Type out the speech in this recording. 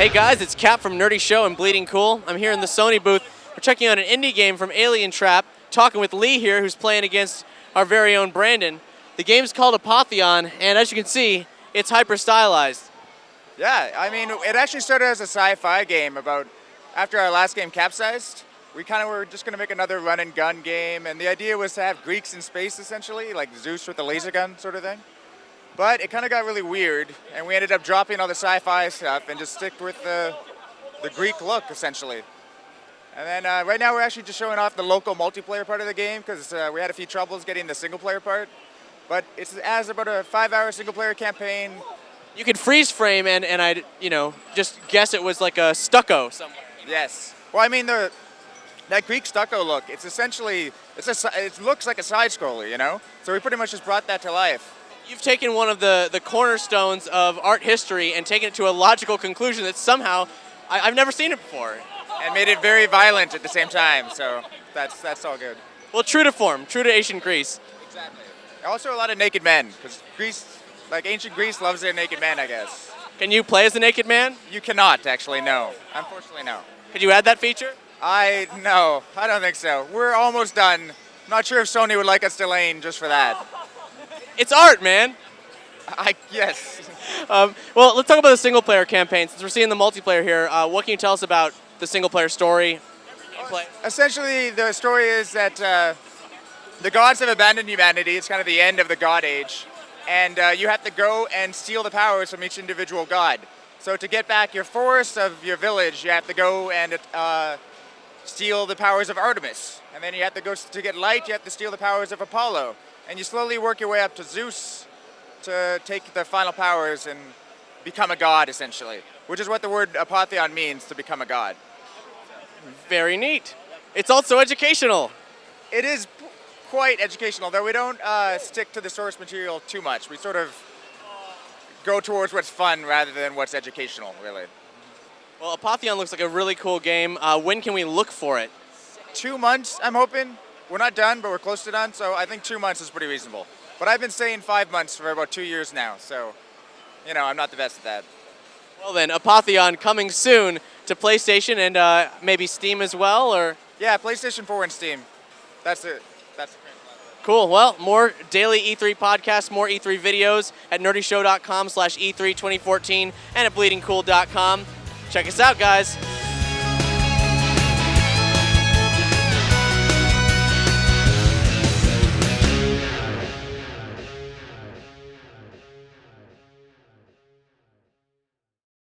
Hey guys, it's Cap from Nerdy Show and Bleeding Cool. I'm here in the Sony booth. We're checking out an indie game from Alientrap, talking with Lee here, who's playing against our very own Brandon. The game's called Apotheon, and as you can see, it's hyper stylized. Yeah, I mean, it actually started as a sci-fi game about after our last game capsized. We kind of were just going to make another run and gun game, and the idea was to have Greeks in space, essentially, like Zeus with a laser gun sort of thing. But it kind of got really weird, and we ended up dropping all the sci-fi stuff and just stick with the Greek look, essentially. And then right now we're actually just showing off the local multiplayer part of the game because we had a few troubles getting the single-player part. But it has about a 5-hour single-player campaign. You could freeze frame and I'd, just guess it was like a stucco somewhere. Yes. Well, I mean, that Greek stucco look, it's essentially, it looks like a side-scroller, So we pretty much just brought that to life. You've taken one of the cornerstones of art history and taken it to a logical conclusion that somehow, I've never seen it before. And made it very violent at the same time, so that's all good. Well, true to form, true to ancient Greece. Exactly. Also a lot of naked men, because Greece, like ancient Greece loves their naked men, I guess. Can you play as a naked man? You cannot, actually, no. Unfortunately, no. Could you add that feature? No, I don't think so. We're almost done. I'm not sure if Sony would like us to lane just for that. It's art, man. Yes. Well, let's talk about the single-player campaign. Since we're seeing the multiplayer here, what can you tell us about the single-player story? Essentially, the story is that the gods have abandoned humanity. It's kind of the end of the god age. And you have to go and steal the powers from each individual god. So to get back your forest of your village, you have to go and steal the powers of Artemis. And then you have to go to get light, you have to steal the powers of Apollo. And you slowly work your way up to Zeus to take the final powers and become a god, essentially. Which is what the word Apotheon means, to become a god. Very neat. It's also educational. It is quite educational, though we don't stick to the source material too much. We sort of go towards what's fun rather than what's educational, really. Well, Apotheon looks like a really cool game. When can we look for it? 2 months, I'm hoping. We're not done, but we're close to done, so I think 2 months is pretty reasonable. But I've been saying 5 months for about 2 years now, so, I'm not the best at that. Well then, Apotheon coming soon to PlayStation and maybe Steam as well, or? Yeah, PlayStation 4 and Steam. That's it. That's the current plan. Cool. Well, more daily E3 podcasts, more E3 videos at nerdyshow.com/E3 2014 and at bleedingcool.com. Check us out, guys.